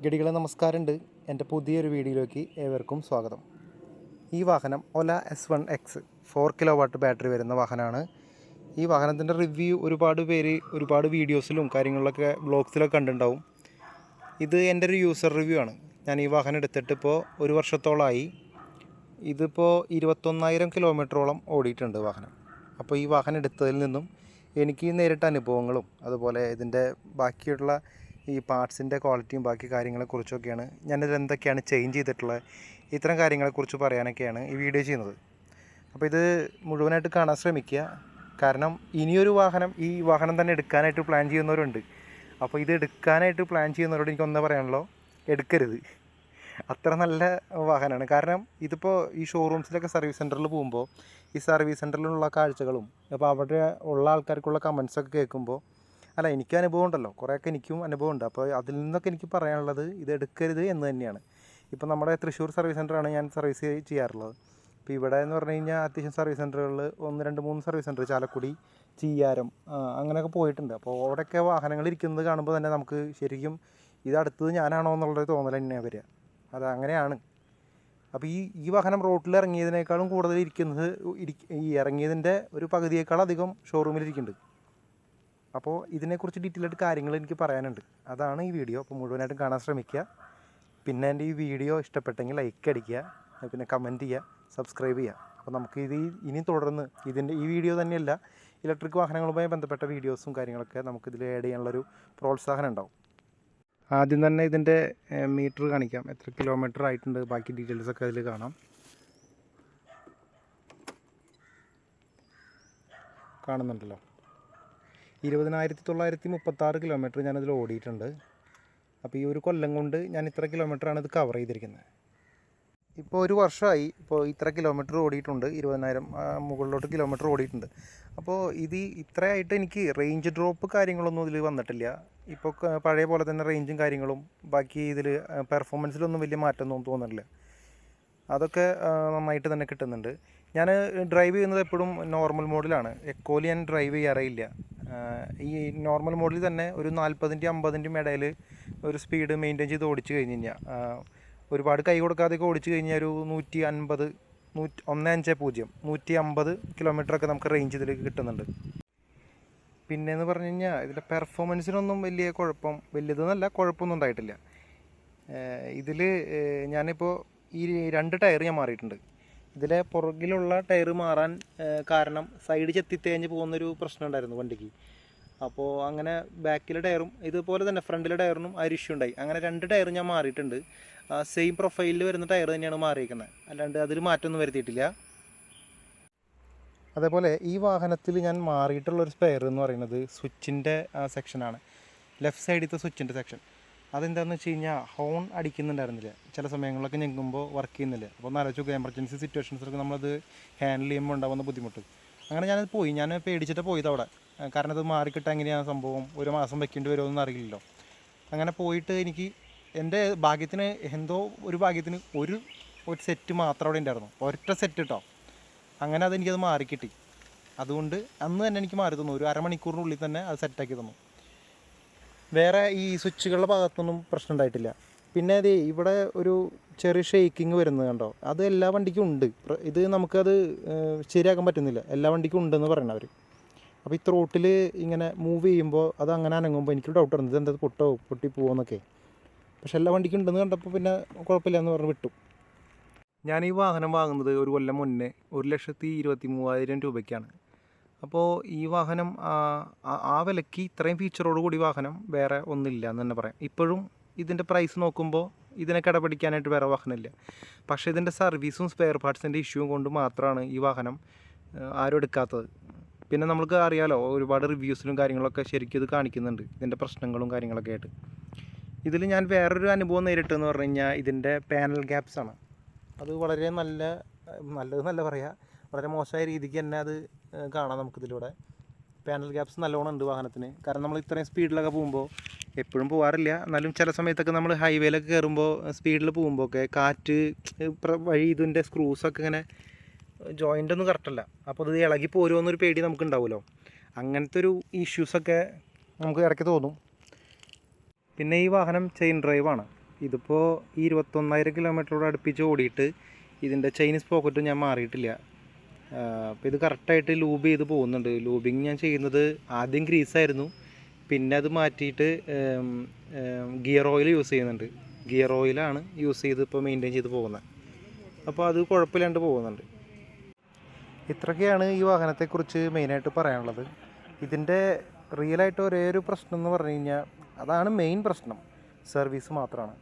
ഗഡികളെ നമസ്കാരമുണ്ട്. എൻ്റെ പുതിയൊരു വീഡിയോയിലേക്ക് ഏവർക്കും സ്വാഗതം. ഈ വാഹനം ഒല S1X 4 kW ബാറ്ററി വരുന്ന വാഹനമാണ്. ഈ വാഹനത്തിൻ്റെ റിവ്യൂ ഒരുപാട് പേര് ഒരുപാട് വീഡിയോസിലും കാര്യങ്ങളിലൊക്കെ വ്ളോഗ്സിലൊക്കെ കണ്ടിട്ടുണ്ടാവും. ഇത് എൻ്റെ ഒരു യൂസർ റിവ്യൂ ആണ്. ഞാൻ ഈ വാഹനം എടുത്തിട്ടിപ്പോൾ ഒരു വർഷത്തോളമായി. ഇതിപ്പോൾ 21,000 കിലോമീറ്ററോളം ഓടിയിട്ടുണ്ട് വാഹനം. അപ്പോൾ ഈ വാഹനം എടുത്തതിൽ നിന്നും എനിക്ക് നേരിട്ട അനുഭവങ്ങളും അതുപോലെ ഇതിൻ്റെ ബാക്കിയുള്ള ഈ പാർട്സിൻ്റെ ക്വാളിറ്റിയും ബാക്കി കാര്യങ്ങളെക്കുറിച്ചൊക്കെയാണ് ഞാനിത് എന്തൊക്കെയാണ് ചേഞ്ച് ചെയ്തിട്ടുള്ളത്, ഇത്തരം കാര്യങ്ങളെക്കുറിച്ച് പറയാനൊക്കെയാണ് ഈ വീഡിയോ ചെയ്യുന്നത്. അപ്പോൾ ഇത് മുഴുവനായിട്ട് കാണാൻ ശ്രമിക്കുക. കാരണം ഇനിയൊരു വാഹനം ഈ വാഹനം തന്നെ എടുക്കാനായിട്ട് പ്ലാൻ ചെയ്യുന്നവരുണ്ട്. അപ്പോൾ ഇത് എടുക്കാനായിട്ട് പ്ലാൻ ചെയ്യുന്നവരോട് എനിക്കൊന്നേ പറയാനുള്ളൂ, എടുക്കരുത്. അത്ര നല്ല വാഹനമാണ്. കാരണം ഇതിപ്പോൾ ഈ ഷോറൂംസിലൊക്കെ സർവീസ് സെൻറ്ററിൽ പോകുമ്പോൾ ഈ സർവീസ് സെൻറ്ററിലുള്ള കാഴ്ചകളും അപ്പോൾ അവിടെ ഉള്ള ആൾക്കാർക്കുള്ള കമൻസൊക്കെ കേൾക്കുമ്പോൾ എനിക്ക് അനുഭവം ഉണ്ടല്ലോ, കുറേയൊക്കെ എനിക്കും അനുഭവമുണ്ട്. അപ്പോൾ അതിൽ നിന്നൊക്കെ എനിക്ക് പറയാനുള്ളത് ഇത് എടുക്കരുത് എന്ന് തന്നെയാണ്. ഇപ്പോൾ നമ്മുടെ തൃശ്ശൂർ സർവീസ് സെൻ്ററാണ് ഞാൻ സർവീസ് ചെയ്യാറുള്ളത്. ഇപ്പോൾ ഇവിടെ എന്ന് പറഞ്ഞു കഴിഞ്ഞാൽ അത്യാവശ്യം സർവീസ് സെൻ്ററുകളിൽ 1, 2, 3 സർവീസ് സെൻ്റർ, ചാലക്കുടി, ചീയാരം, അങ്ങനെയൊക്കെ പോയിട്ടുണ്ട്. അപ്പോൾ അവിടെയൊക്കെ വാഹനങ്ങൾ ഇരിക്കുന്നത് കാണുമ്പോൾ തന്നെ നമുക്ക് ശരിക്കും ഇത് അടുത്തത് ഞാനാണോ എന്നുള്ളൊരു തോന്നൽ തന്നെയാണ് വരിക. അത് അങ്ങനെയാണ്. അപ്പോൾ ഈ വാഹനം റോട്ടിൽ ഇറങ്ങിയതിനേക്കാളും കൂടുതൽ ഇരിക്കുന്നത് ഈ ഇറങ്ങിയതിൻ്റെ ഒരു പകുതിയേക്കാൾ അധികം ഷോറൂമിലിരിക്കുന്നുണ്ട്. അപ്പോൾ ഇതിനെക്കുറിച്ച് ഡീറ്റെയിൽ ആയിട്ട് കാര്യങ്ങൾ എനിക്ക് പറയാനുണ്ട്. അതാണ് ഈ വീഡിയോ. അപ്പോൾ മുഴുവനായിട്ടും കാണാൻ ശ്രമിക്കുക. പിന്നെ എൻ്റെ ഈ വീഡിയോ ഇഷ്ടപ്പെട്ടെങ്കിൽ ലൈക്ക് അടിക്കുക, പിന്നെ കമൻറ്റ് ചെയ്യുക, സബ്സ്ക്രൈബ് ചെയ്യുക. അപ്പോൾ നമുക്ക് ഇനി തുടർന്ന് ഈ വീഡിയോ തന്നെയല്ല, ഇലക്ട്രിക് വാഹനങ്ങളുമായി ബന്ധപ്പെട്ട വീഡിയോസും കാര്യങ്ങളൊക്കെ നമുക്കിതിൽ ആഡ് ചെയ്യാനുള്ളൊരു പ്രോത്സാഹനം ഉണ്ടാവും. ആദ്യം തന്നെ ഇതിൻ്റെ മീറ്റർ കാണിക്കാം, എത്ര കിലോമീറ്റർ ആയിട്ടുണ്ട്, ബാക്കി ഡീറ്റെയിൽസൊക്കെ അതിൽ കാണാം. കാണുന്നുണ്ടല്ലോ, 20,936 കിലോമീറ്റർ ഞാനതിൽ ഓടിയിട്ടുണ്ട്. അപ്പോൾ ഈ ഒരു കൊല്ലം കൊണ്ട് ഞാൻ ഇത്ര കിലോമീറ്ററാണ് ഇത് കവർ ചെയ്തിരിക്കുന്നത്. ഇപ്പോൾ ഒരു വർഷമായി ഇപ്പോൾ ഇത്ര കിലോമീറ്റർ ഓടിയിട്ടുണ്ട്, 20,000 മുകളിലോട്ട് കിലോമീറ്റർ ഓടിയിട്ടുണ്ട്. അപ്പോൾ ഇത്രയായിട്ട് എനിക്ക് റേഞ്ച് ഡ്രോപ്പ് കാര്യങ്ങളൊന്നും ഇതിൽ വന്നിട്ടില്ല. ഇപ്പോൾ പഴയ പോലെ തന്നെ റേഞ്ചും കാര്യങ്ങളും ബാക്കി ഇതിൽ പെർഫോമൻസിലൊന്നും വലിയ മാറ്റമൊന്നും തോന്നുന്നില്ല. അതൊക്കെ നന്നായിട്ട് തന്നെ കിട്ടുന്നുണ്ട്. ഞാൻ ഡ്രൈവ് ചെയ്യുന്നത് എപ്പോഴും നോർമൽ മോഡിലാണ്. എക്കോയിൽ ഞാൻ ഡ്രൈവ് ചെയ്യാറില്ല. ഈ നോർമൽ മോഡിൽ തന്നെ ഒരു 40-ൻ്റെയും 50-ൻ്റെയും ഇടയിൽ ഒരു സ്പീഡ് മെയിൻറ്റെയിൻ ചെയ്ത് ഓടിച്ച് കഴിഞ്ഞ് കഴിഞ്ഞാൽ, ഒരുപാട് കൈ കൊടുക്കാതെയൊക്കെ ഓടിച്ച് കഴിഞ്ഞാൽ ഒരു 150, 150 കിലോമീറ്ററൊക്കെ നമുക്ക് റേഞ്ച് ഇതിൽ കിട്ടുന്നുണ്ട്. പിന്നെയെന്ന് പറഞ്ഞു കഴിഞ്ഞാൽ ഇതിൻ്റെ പെർഫോമൻസിനൊന്നും വലിയതെന്നല്ല, കുഴപ്പമൊന്നും ഉണ്ടായിട്ടില്ല. ഇതിൽ ഞാനിപ്പോൾ ഈ 2 ടയർ ഞാൻ മാറിയിട്ടുണ്ട്. ഇതിലെ പുറകിലുള്ള ടയർ മാറാൻ കാരണം സൈഡ് ചെത്തിത്തേഞ്ഞ് പോകുന്നൊരു പ്രശ്നം ഉണ്ടായിരുന്നു വണ്ടിക്ക്. അപ്പോൾ അങ്ങനെ ബാക്കിലെ ടയറും ഇതുപോലെ തന്നെ ഫ്രണ്ടിലെ ടയറിനും ആ ഒരു ഇഷ്യൂ ഉണ്ടായി. അങ്ങനെ 2 ടയർ ഞാൻ മാറിയിട്ടുണ്ട്. സെയിം പ്രൊഫൈലിൽ വരുന്ന ടയർ തന്നെയാണ് മാറിയിരിക്കുന്നത്, അല്ലാണ്ട് അതിൽ മാറ്റമൊന്നും വരുത്തിയിട്ടില്ല. അതേപോലെ ഈ വാഹനത്തിൽ ഞാൻ മാറിയിട്ടുള്ളൊരു സ്പെയർ എന്ന് പറയുന്നത് സ്വിച്ചിൻ്റെ സെക്ഷനാണ്, ലെഫ്റ്റ് സൈഡിലത്തെ സ്വിച്ചിൻ്റെ സെക്ഷൻ. അതെന്താണെന്ന് വെച്ച് കഴിഞ്ഞാൽ ഹോൺ അടിക്കുന്നുണ്ടായിരുന്നില്ല, ചില സമയങ്ങളിലൊക്കെ ഞെങ്ങുമ്പോൾ വർക്ക് ചെയ്യുന്നില്ല. അപ്പോൾ ഒന്ന് ആലോചിച്ച് എമർജൻസി സിറ്റുവേഷൻസിലൊക്കെ നമ്മളത് ഹാൻഡിൽ ചെയ്യുമ്പോൾ ഉണ്ടാകുന്ന ബുദ്ധിമുട്ട്. അങ്ങനെ ഞാൻ പേടിച്ചിട്ട് പോയത് അവിടെ. കാരണം അത് മാറിക്കിട്ടാൻ എങ്ങനെയാണ് സംഭവം, ഒരു മാസം വെക്കേണ്ടി വരുമോ അറിയില്ലല്ലോ. അങ്ങനെ പോയിട്ട് എനിക്ക് എൻ്റെ ഭാഗ്യത്തിന് ഒരു സെറ്റ് മാത്രം അവിടെ ഉണ്ടായിരുന്നു, ഒരൊറ്റ സെറ്റ് കേട്ടോ. അങ്ങനെ അതെനിക്കത് മാറിക്കിട്ടി. അതുകൊണ്ട് അന്ന് തന്നെ എനിക്ക് മാറി തന്നു, ഒരു അരമണിക്കൂറിനുള്ളിൽ തന്നെ അത് സെറ്റാക്കി തന്നു. വേറെ ഈ സ്വിച്ചുകളുടെ ഭാഗത്തൊന്നും പ്രശ്നം ഉണ്ടായിട്ടില്ല. പിന്നെ ഇവിടെ ഒരു ചെറിയ ഷെയ്ക്കിങ് വരുന്നത് കണ്ടോ, അത് എല്ലാ വണ്ടിക്കും ഉണ്ട്. ഇത് നമുക്കത് ശരിയാക്കാൻ പറ്റുന്നില്ല, എല്ലാ വണ്ടിക്കും ഉണ്ടെന്ന് പറയണം അവർ. അപ്പോൾ ഈ ത്രോട്ടിൽ ഇങ്ങനെ മൂവ് ചെയ്യുമ്പോൾ അത് അങ്ങനെ അനങ്ങുമ്പോൾ എനിക്ക് ഡൗട്ട് ഉണ്ട്, ഇതെന്താ പൊട്ടി പോകുമെന്നൊക്കെ. പക്ഷെ എല്ലാ വണ്ടിക്കും ഉണ്ടെന്ന് കണ്ടപ്പോൾ പിന്നെ കുഴപ്പമില്ല എന്ന് പറഞ്ഞ് വിട്ടു. ഞാൻ ഈ വാഹനം വാങ്ങുന്നത് ഒരു കൊല്ലം മുന്നേ 1,23,000 രൂപയ്ക്കാണ്. അപ്പോൾ ഈ വാഹനം ആ വിലയ്ക്ക് ഇത്രയും ഫീച്ചറോട് കൂടി വാഹനം വേറെ ഒന്നുമില്ല എന്ന് തന്നെ പറയാം. ഇപ്പോഴും ഇതിൻ്റെ പ്രൈസ് നോക്കുമ്പോൾ ഇതിനെ കിടപിടിക്കാനായിട്ട് വേറെ വാഹനമില്ല. പക്ഷേ ഇതിൻ്റെ സർവീസും സ്പെയർ പാർട്സിൻ്റെ ഇഷ്യൂവും കൊണ്ട് മാത്രമാണ് ഈ വാഹനം ആരും എടുക്കാത്തത്. പിന്നെ നമുക്ക് അറിയാലോ, ഒരുപാട് റിവ്യൂസിലും കാര്യങ്ങളൊക്കെ ശരിക്കും ഇത് കാണിക്കുന്നുണ്ട്, ഇതിൻ്റെ പ്രശ്നങ്ങളും കാര്യങ്ങളൊക്കെ ആയിട്ട്. ഇതിൽ ഞാൻ വേറൊരു അനുഭവം നേരിട്ടെന്ന് പറഞ്ഞു കഴിഞ്ഞാൽ ഇതിൻ്റെ പാനൽ ഗ്യാപ്സാണ്. അത് വളരെ നല്ലതെന്നല്ല പറയുക, വളരെ മോശമായ രീതിക്ക് തന്നെ അത് കാണാം നമുക്കിതിലൂടെ. പാനൽ ഗ്യാപ്സ് നല്ലോണം ഉണ്ട് വാഹനത്തിന്. കാരണം നമ്മൾ ഇത്രയും സ്പീഡിലൊക്കെ പോകുമ്പോൾ, എപ്പോഴും പോകാറില്ല എന്നാലും ചില സമയത്തൊക്കെ നമ്മൾ ഹൈവേയിലൊക്കെ കയറുമ്പോൾ സ്പീഡിൽ പോകുമ്പോൾ ഒക്കെ കാറ്റ് വഴി ഇതിൻ്റെ സ്ക്രൂസൊക്കെ ഇങ്ങനെ ജോയിൻ്റ് ഒന്നും കറക്റ്റല്ല. അപ്പോൾ അത് ഇളകി പോരുമോ എന്നൊരു പേടി നമുക്കുണ്ടാവുമല്ലോ. അങ്ങനത്തെ ഒരു ഇഷ്യൂസൊക്കെ നമുക്ക് ഇടയ്ക്ക് തോന്നും. പിന്നെ ഈ വാഹനം ചെയിൻ ഡ്രൈവാണ്. ഇതിപ്പോൾ ഈ 21,000 കിലോമീറ്ററോട് അടുപ്പിച്ച് ഓടിയിട്ട് ഇതിൻ്റെ ചൈനീസ് പോക്കറ്റും ഞാൻ മാറിയിട്ടില്ല. അപ്പോൾ ഇത് കറക്റ്റായിട്ട് ലൂബ് ചെയ്ത് പോകുന്നുണ്ട്. ലൂബിങ് ഞാൻ ചെയ്യുന്നത് ആദ്യം ഗ്രീസായിരുന്നു, പിന്നെ അത് മാറ്റിയിട്ട് ഗിയർ ഓയിൽ യൂസ് ചെയ്യുന്നുണ്ട്. ഗിയർ ഓയിലാണ് യൂസ് ചെയ്ത് ഇപ്പോൾ മെയിൻറ്റെയിൻ ചെയ്ത് പോകുന്നത്. അപ്പോൾ അത് കുഴപ്പമില്ലാണ്ട് പോകുന്നുണ്ട്. ഇത്രയൊക്കെയാണ് ഈ വാഹനത്തെക്കുറിച്ച് മെയിനായിട്ട് പറയാനുള്ളത്. ഇതിൻ്റെ റിയലായിട്ട് ഒരേ ഒരു പ്രശ്നം എന്ന് പറഞ്ഞു കഴിഞ്ഞാൽ, അതാണ് മെയിൻ പ്രശ്നം, സർവീസ് മാത്രമാണ്.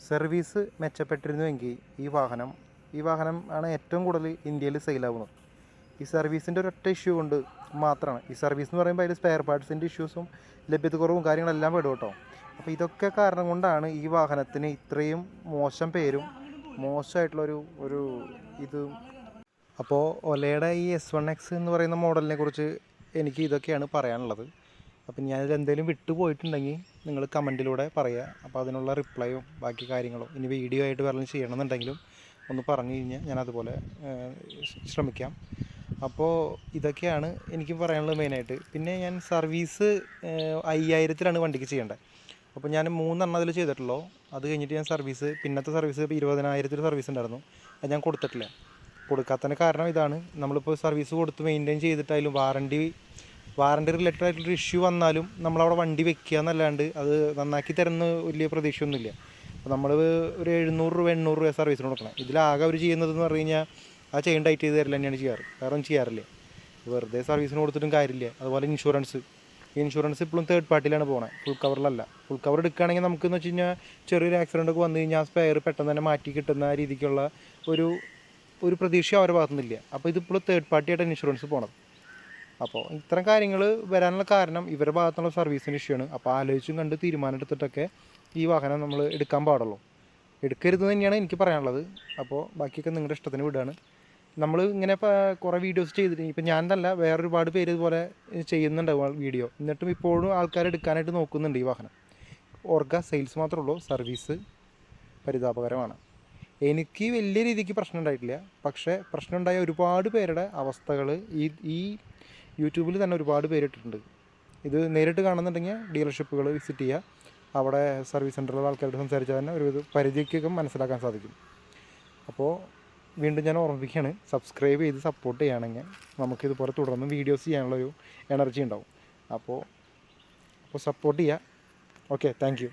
സർവീസ് മെച്ചപ്പെട്ടിരുന്നുവെങ്കിൽ ഈ വാഹനം ആണ് ഏറ്റവും കൂടുതൽ ഇന്ത്യയിൽ സെയിലാവുന്നത്. ഈ സർവീസിൻ്റെ ഒരൊറ്റ ഇഷ്യൂ കൊണ്ട് മാത്രമാണ്. ഈ സർവീസ് എന്ന് പറയുമ്പോൾ അതിൽ സ്പെയർ പാർട്സിൻ്റെ ഇഷ്യൂസും ലഭ്യതക്കുറവും കാര്യങ്ങളെല്ലാം പെടും കേട്ടോ. അപ്പോൾ ഇതൊക്കെ കാരണം കൊണ്ടാണ് ഈ വാഹനത്തിന് ഇത്രയും മോശം പേരും മോശമായിട്ടുള്ളൊരു ഇത്. അപ്പോൾ ഒലയുടെ ഈ S1X എന്ന് പറയുന്ന മോഡലിനെ കുറിച്ച് എനിക്ക് ഇതൊക്കെയാണ് പറയാനുള്ളത്. അപ്പം ഞാനിത് എന്തെങ്കിലും വിട്ടുപോയിട്ടുണ്ടെങ്കിൽ നിങ്ങൾ കമൻറ്റിലൂടെ പറയുക. അപ്പോൾ അതിനുള്ള റിപ്ലൈയും ബാക്കി കാര്യങ്ങളും ഇനി വീഡിയോ ആയിട്ട് വല്ലതും ചെയ്യണമെന്നുണ്ടെങ്കിലും ഒന്ന് പറഞ്ഞു കഴിഞ്ഞാൽ ഞാൻ അതുപോലെ ശ്രമിക്കാം. അപ്പോൾ ഇതൊക്കെയാണ് എനിക്ക് പറയാനുള്ളത് മെയിനായിട്ട്. പിന്നെ ഞാൻ സർവീസ് 5,000-ലാണ് വണ്ടിക്ക് ചെയ്യേണ്ടത്. അപ്പോൾ ഞാൻ 3 അതിൽ ചെയ്തിട്ടുള്ളൂ. അത് കഴിഞ്ഞിട്ട് ഞാൻ പിന്നത്തെ സർവീസ് 20,000 സർവീസ് ഉണ്ടായിരുന്നു. അത് ഞാൻ കൊടുത്തിട്ടില്ല. കൊടുക്കാത്തതിന് കാരണം ഇതാണ്, നമ്മളിപ്പോൾ സർവീസ് കൊടുത്ത് മെയിൻറ്റെയിൻ ചെയ്തിട്ട് അതിലും വാറണ്ടി റിലേറ്റഡ് ആയിട്ടുള്ളൊരു ഇഷ്യൂ വന്നാലും നമ്മളവിടെ വണ്ടി വെക്കുക എന്നല്ലാണ്ട് അത് നന്നാക്കി തരുന്ന വലിയ പ്രതീക്ഷയൊന്നുമില്ല. അപ്പോൾ നമ്മൾ ഒരു 700 രൂപ 800 രൂപ സർവീസിന് കൊടുക്കണം. ഇതിലാകെ അവർ ചെയ്യുന്നതെന്ന് പറഞ്ഞു കഴിഞ്ഞാൽ ആ ചെയിൻ ടൈറ്റ് ചെയ്ത് തരില്ല തന്നെയാണ് ചെയ്യാറ്, വേറെ ഒന്നും ചെയ്യാറില്ല. വെറുതെ സർവീസിന് കൊടുത്തിട്ടും കാര്യമില്ല. അതുപോലെ ഇൻഷുറൻസ് ഇപ്പോഴും തേർഡ് പാർട്ടിയിലാണ് പോകുന്നത്, ഫുൾ കവറിലല്ല. ഫുൾ കവർ എടുക്കുകയാണെങ്കിൽ നമുക്കെന്ന് വെച്ച് കഴിഞ്ഞാൽ ചെറിയൊരു ആക്സിഡൻ്റ് ഒക്കെ വന്നു കഴിഞ്ഞാൽ സ്പെയർ പെട്ടെന്ന് തന്നെ മാറ്റി കിട്ടുന്ന രീതിക്കുള്ള ഒരു പ്രതീക്ഷ അവരുടെ ഭാഗത്തുനിന്നില്ല. അപ്പോൾ ഇതിപ്പോൾ തേർഡ് പാർട്ടിയായിട്ട് ഇൻഷുറൻസ് പോകണം. അപ്പോൾ ഇത്തരം കാര്യങ്ങൾ വരാനുള്ള കാരണം ഇവരുടെ ഭാഗത്തുള്ള സർവീസിൻ്റെ ഇഷ്യൂ ആണ്. അപ്പോൾ ആലോചിച്ചും കണ്ട് തീരുമാനം എടുത്തിട്ടൊക്കെ ഈ വാഹനം നമ്മൾ എടുക്കാൻ പാടുള്ളൂ. എടുക്കരുത് തന്നെയാണ് എനിക്ക് പറയാനുള്ളത്. അപ്പോൾ ബാക്കിയൊക്കെ നിങ്ങളുടെ ഇഷ്ടത്തിന് വിടുകയാണ്. നമ്മൾ ഇങ്ങനെ കുറേ വീഡിയോസ് ചെയ്തിട്ട് ഇപ്പം ഞാൻ തന്നെ വേറൊരുപാട് പേര് ഇതുപോലെ ചെയ്യുന്നുണ്ടാവും വീഡിയോ, എന്നിട്ടും ഇപ്പോഴും ആൾക്കാർ എടുക്കാനായിട്ട് നോക്കുന്നുണ്ട് ഈ വാഹനം. ഓർക്ക സെയിൽസ് മാത്രമേ ഉള്ളൂ, സർവീസ് പരിതാപകരമാണ്. എനിക്ക് വലിയ രീതിക്ക് പ്രശ്നം ഉണ്ടായിട്ടില്ല, പക്ഷേ പ്രശ്നമുണ്ടായ ഒരുപാട് പേരുടെ അവസ്ഥകൾ ഈ യൂട്യൂബിൽ തന്നെ ഒരുപാട് പേര് ഇട്ടിട്ടുണ്ട്. ഇത് നേരിട്ട് കാണുന്നുണ്ടെങ്കിൽ ഡീലർഷിപ്പുകൾ വിസിറ്റ് ചെയ്യുക. അവിടെ സർവീസ് സെൻ്ററിലുള്ള ആൾക്കാരോട് സംസാരിച്ചാൽ തന്നെ ഒരു പരിധിക്കൊക്കെ മനസ്സിലാക്കാൻ സാധിക്കും. അപ്പോൾ വീണ്ടും ഞാൻ ഓർമ്മിപ്പിക്കുകയാണ്, സബ്സ്ക്രൈബ് ചെയ്ത് സപ്പോർട്ട് ചെയ്യുകയാണെങ്കിൽ നമുക്കിതുപോലെ തുടർന്ന് വീഡിയോസ് ചെയ്യാനുള്ളൊരു എനർജി ഉണ്ടാവും. അപ്പോൾ സപ്പോർട്ട് ചെയ്യുക. Okay, thank you.